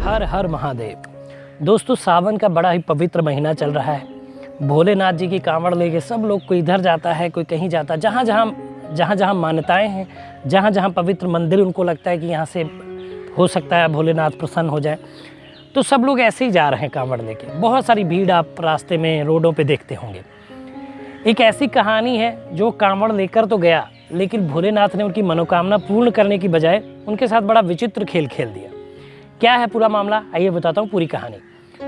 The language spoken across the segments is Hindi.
हर हर महादेव। दोस्तों, सावन का बड़ा ही पवित्र महीना चल रहा है। भोलेनाथ जी की कांवड़ लेके सब लोग कोई इधर जाता है, कोई कहीं जाता है। जहाँ जहाँ मान्यताएं हैं, जहाँ जहाँ पवित्र मंदिर उनको लगता है कि यहाँ से हो सकता है भोलेनाथ प्रसन्न हो जाए, तो सब लोग ऐसे ही जा रहे हैं कांवड़ लेके। बहुत सारी भीड़ आप रास्ते में रोडों पे देखते होंगे। एक ऐसी कहानी है जो कांवड़ लेकर तो गया, लेकिन भोलेनाथ ने उनकी मनोकामना पूर्ण करने की बजाय उनके साथ बड़ा विचित्र खेल खेल दिया। क्या है पूरा मामला, आइए बताता हूँ पूरी कहानी।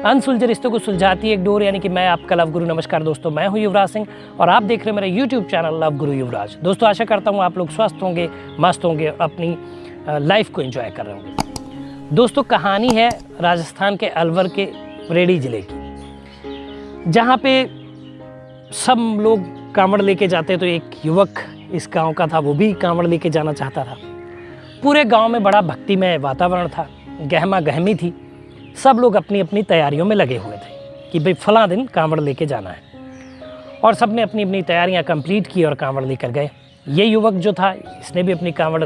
अनसुलझे रिश्तों को सुलझाती एक डोर, यानी कि मैं आपका लव गुरु। नमस्कार दोस्तों, मैं हूँ युवराज सिंह और आप देख रहे हैं मेरा यूट्यूब चैनल लव गुरु युवराज। दोस्तों, आशा करता हूँ आप लोग स्वस्थ होंगे, मस्त होंगे और अपनी लाइफ को एंजॉय कर रहे होंगे। दोस्तों, कहानी है राजस्थान के अलवर के रेडी ज़िले की, जहाँ पे सब लोग कांवड़ लेके जाते। तो एक युवक इस गांव का था, वो भी कांवड़ लेके जाना चाहता था। पूरे गांव में बड़ा भक्तिमय वातावरण था, गहमा गहमी थी। सब लोग अपनी अपनी तैयारियों में लगे हुए थे कि भाई फलां दिन कांवड़ लेके जाना है, और सब ने अपनी अपनी तैयारियां कंप्लीट की और कांवड़ लेकर गए। ये युवक जो था, इसने भी अपनी कांवड़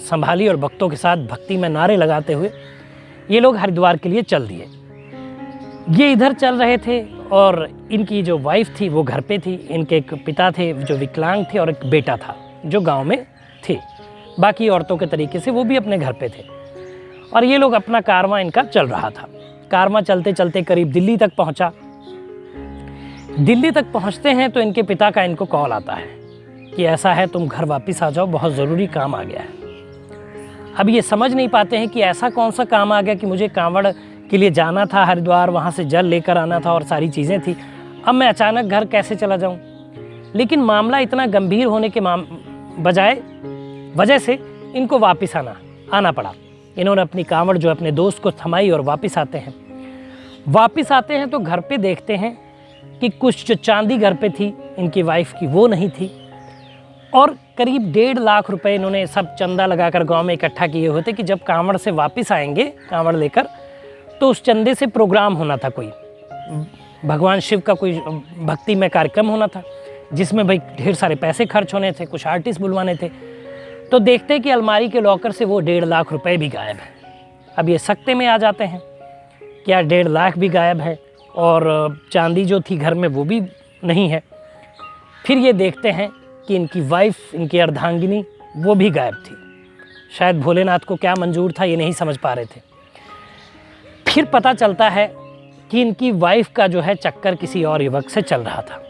संभाली और भक्तों के साथ भक्ति में नारे लगाते हुए ये लोग हरिद्वार के लिए चल दिए। ये इधर चल रहे थे और इनकी जो वाइफ थी वो घर पे थी। इनके एक पिता थे जो विकलांग थे और एक बेटा था जो गांव में थे। बाकी औरतों के तरीके से वो भी अपने घर पे थे और ये लोग अपना कारवां इनका चल रहा था। कारवां चलते चलते करीब दिल्ली तक पहुंचा। दिल्ली तक पहुंचते हैं तो इनके पिता का इनको कॉल आता है कि ऐसा है, तुम घर वापस आ जाओ, बहुत ज़रूरी काम आ गया है। अब ये समझ नहीं पाते हैं कि ऐसा कौन सा काम आ गया कि मुझे कांवड़ के लिए जाना था हरिद्वार, वहाँ से जल लेकर आना था और सारी चीज़ें थी। अब मैं अचानक घर कैसे चला जाऊँ। लेकिन मामला इतना गंभीर होने के वजह से इनको वापस आना पड़ा। इन्होंने अपनी कांवड़ जो अपने दोस्त को थमाई और वापस आते हैं तो घर पे देखते हैं कि कुछ जो चांदी घर पे थी इनकी वाइफ की, वो नहीं थी। और करीब 1.5 लाख रुपए इन्होंने सब चंदा लगाकर गांव में इकट्ठा किए होते कि जब कांवड़ से वापस आएंगे कांवड़ लेकर, तो उस चंदे से प्रोग्राम होना था, कोई भगवान शिव का कोई भक्ति में कार्यक्रम होना था, जिसमें भाई ढेर सारे पैसे खर्च होने थे, कुछ आर्टिस्ट बुलवाने थे। तो देखते हैं कि अलमारी के लॉकर से वो 1.5 लाख रुपए भी गायब है। अब ये सकते में आ जाते हैं, क्या 1.5 लाख भी गायब है और चांदी जो थी घर में वो भी नहीं है। फिर ये देखते हैं कि इनकी वाइफ, इनकी अर्धांगिनी, वो भी गायब थी। शायद भोलेनाथ को क्या मंजूर था ये नहीं समझ पा रहे थे। फिर पता चलता है कि इनकी वाइफ का जो है चक्कर किसी और युवक से चल रहा था।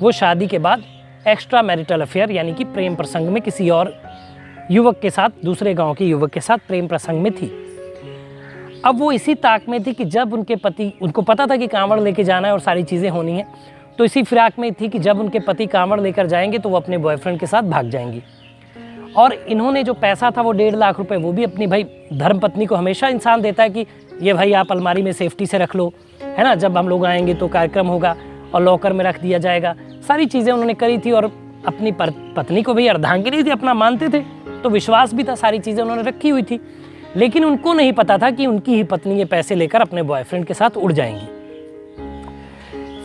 वो शादी के बाद एक्स्ट्रा मैरिटल अफेयर, यानी कि प्रेम प्रसंग में किसी और युवक के साथ, दूसरे गांव के युवक के साथ प्रेम प्रसंग में थी। अब वो इसी ताक में थी कि जब उनके पति, उनको पता था कि कांवड़ लेके जाना है और सारी चीज़ें होनी हैं, तो इसी फिराक में थी कि जब उनके पति कांवड़ लेकर जाएंगे तो वो अपने बॉयफ्रेंड के साथ भाग जाएंगी। और इन्होंने जो पैसा था वो 1.5 लाख रुपए, वो भी अपनी भाई धर्मपत्नी को हमेशा इंसान देता है कि ये भाई आप अलमारी में सेफ्टी से रख लो, है ना, जब हम लोग आएंगे तो कार्यक्रम होगा और लॉकर में रख दिया जाएगा। सारी चीज़ें उन्होंने करी थी और अपनी पत्नी को भी अर्धांगिनी थी, अपना मानते थे, तो विश्वास भी था, सारी चीज़ें उन्होंने रखी हुई थी। लेकिन उनको नहीं पता था कि उनकी ही पत्नी ये पैसे लेकर अपने बॉयफ्रेंड के साथ उड़ जाएंगी।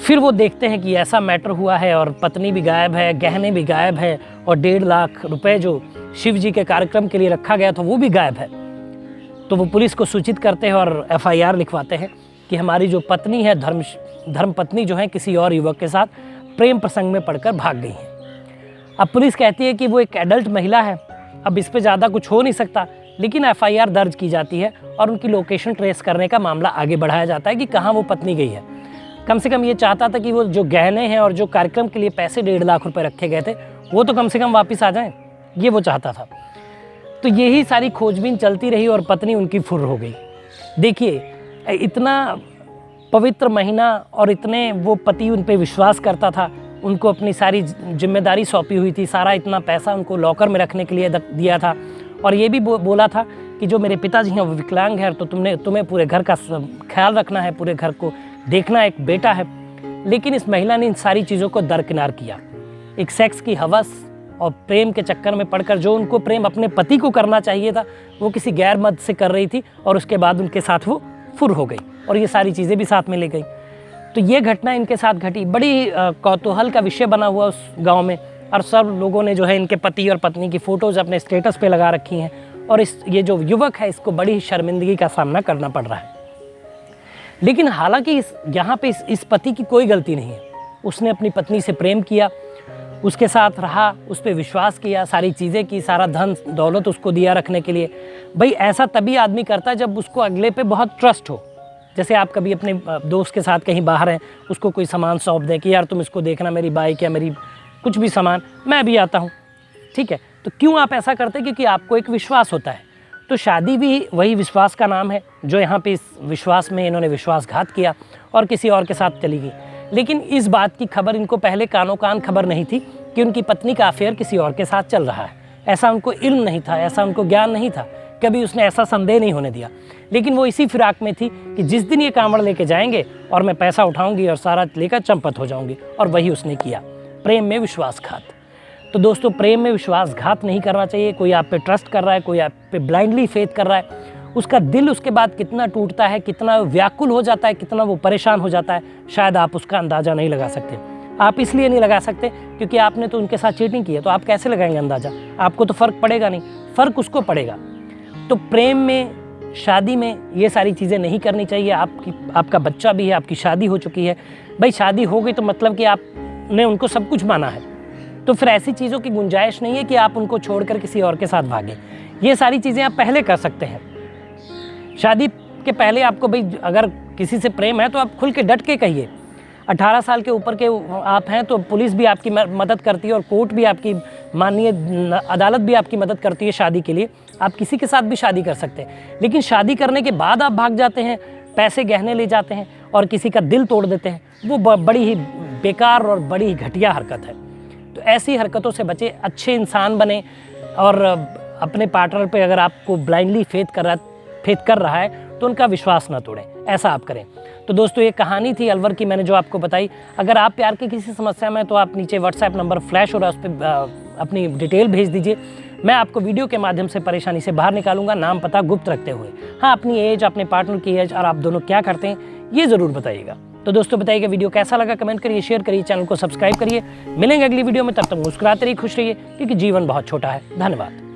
फिर वो देखते हैं कि ऐसा मैटर हुआ है और पत्नी भी गायब है, गहने भी गायब है और 1.5 लाख रुपए जो शिव जी के कार्यक्रम के लिए रखा गया था वो भी गायब है। तो वो पुलिस को सूचित करते हैं और FIR लिखवाते हैं कि हमारी जो पत्नी है, धर्म पत्नी जो है, किसी और युवक के साथ प्रेम प्रसंग में पड़कर भाग गई है। अब पुलिस कहती है कि वो एक एडल्ट महिला है, अब इस पे ज़्यादा कुछ हो नहीं सकता। लेकिन FIR दर्ज की जाती है और उनकी लोकेशन ट्रेस करने का मामला आगे बढ़ाया जाता है कि कहाँ वो पत्नी गई है। कम से कम ये चाहता था कि वो जो गहने हैं और जो कार्यक्रम के लिए पैसे 1.5 लाख रुपए रखे गए थे वो तो कम से कम वापस आ जाएं, ये वो चाहता था। तो यही सारी खोजबीन चलती रही और पत्नी उनकी फुर्र हो गई। देखिए, इतना पवित्र महीना और इतने वो पति उन पे विश्वास करता था, उनको अपनी सारी जिम्मेदारी सौंपी हुई थी, सारा इतना पैसा उनको लॉकर में रखने के लिए दिया था और ये भी बोला था कि जो मेरे पिताजी हैं वो विकलांग हैं तो तुम्हें पूरे घर का ख्याल रखना है, पूरे घर को देखना, एक बेटा है। लेकिन इस महिला ने इन सारी चीज़ों को दरकिनार किया। एक सेक्स की हवस और प्रेम के चक्कर में पड़कर जो उनको प्रेम अपने पति को करना चाहिए था वो किसी गैर मर्द से कर रही थी और उसके बाद उनके साथ वो फुर हो गई और ये सारी चीज़ें भी साथ में ले गई। तो ये घटना इनके साथ घटी, बड़ी कौतूहल का विषय बना हुआ उस गांव में और सब लोगों ने जो है इनके पति और पत्नी की फ़ोटोज़ अपने स्टेटस पे लगा रखी हैं और ये जो युवक है इसको बड़ी शर्मिंदगी का सामना करना पड़ रहा है। लेकिन हालांकि यहाँ पे इस पति की कोई गलती नहीं है। उसने अपनी पत्नी से प्रेम किया, उसके साथ रहा, उस पर विश्वास किया, सारी चीज़ें की, सारा धन दौलत उसको दिया रखने के लिए। भाई ऐसा तभी आदमी करता है जब उसको अगले पे बहुत ट्रस्ट हो। जैसे आप कभी अपने दोस्त के साथ कहीं बाहर हैं, उसको कोई सामान सौंप दें कि यार तुम इसको देखना, मेरी बाइक या मेरी कुछ भी सामान, मैं भी आता हूँ, ठीक है। तो क्यों आप ऐसा करते? क्योंकि आपको एक विश्वास होता है। तो शादी भी वही विश्वास का नाम है, जो यहाँ पे इस विश्वास में इन्होंने विश्वासघात किया और किसी और के साथ चली गई। लेकिन इस बात की खबर इनको पहले कानो कान खबर नहीं थी कि उनकी पत्नी का अफेयर किसी और के साथ चल रहा है। ऐसा उनको इल्म नहीं था, ऐसा उनको ज्ञान नहीं था, कभी उसने ऐसा संदेह नहीं होने दिया। लेकिन वो इसी फिराक में थी कि जिस दिन ये कांवड़ लेके जाएंगे और मैं पैसा उठाऊंगी और सारा लेकर चंपत हो जाऊंगी, और वही उसने किया, प्रेम में विश्वासघात। तो दोस्तों, प्रेम में विश्वासघात नहीं करना चाहिए। कोई आप पे ट्रस्ट कर रहा है, कोई आप पे ब्लाइंडली फेथ कर रहा है, उसका दिल उसके बाद कितना टूटता है, कितना व्याकुल हो जाता है, कितना वो परेशान हो जाता है, शायद आप उसका अंदाज़ा नहीं लगा सकते। आप इसलिए नहीं लगा सकते क्योंकि आपने तो उनके साथ चीटिंग की है, तो आप कैसे लगाएंगे अंदाज़ा? आपको तो फ़र्क पड़ेगा नहीं, फ़र्क उसको पड़ेगा। तो प्रेम में, शादी में ये सारी चीज़ें नहीं करनी चाहिए। आपका बच्चा भी है, आपकी शादी हो चुकी है, भाई शादी हो गई तो मतलब कि आपने उनको सब कुछ माना है, तो फिर ऐसी चीज़ों की गुंजाइश नहीं है कि आप उनको छोड़कर किसी और के साथ भागें। ये सारी चीज़ें आप पहले कर सकते हैं। शादी के पहले आपको भाई अगर किसी से प्रेम है तो आप खुल के डट के कहिए। 18 साल के ऊपर के आप हैं तो पुलिस भी आपकी मदद करती है और कोर्ट भी आपकी, माननीय अदालत भी आपकी मदद करती है शादी के लिए। आप किसी के साथ भी शादी कर सकते हैं। लेकिन शादी करने के बाद आप भाग जाते हैं, पैसे गहने ले जाते हैं और किसी का दिल तोड़ देते हैं, वो बड़ी ही बेकार और बड़ी ही घटिया हरकत है। तो ऐसी हरकतों से बचे, अच्छे इंसान बने, और अपने पार्टनर पे अगर आपको ब्लाइंडली फेथ कर रहा है तो उनका विश्वास ना तोड़ें, ऐसा आप करें। तो दोस्तों, ये कहानी थी अलवर की, मैंने जो आपको बताई। अगर आप प्यार की किसी समस्या में, तो आप नीचे व्हाट्सएप नंबर फ्लैश हो रहा है, उस पर अपनी डिटेल भेज दीजिए। मैं आपको वीडियो के माध्यम से परेशानी से बाहर निकालूंगा, नाम पता गुप्त रखते हुए। हाँ, अपनी एज, अपने पार्टनर की एज और आप दोनों क्या करते हैं, ये ज़रूर बताइएगा। तो दोस्तों, बताइएगा वीडियो कैसा लगा, कमेंट करिए, शेयर करिए, चैनल को सब्सक्राइब करिए। मिलेंगे अगली वीडियो में, तब तक मुस्कुराते रहिए, खुश रहिए, क्योंकि जीवन बहुत छोटा है। धन्यवाद।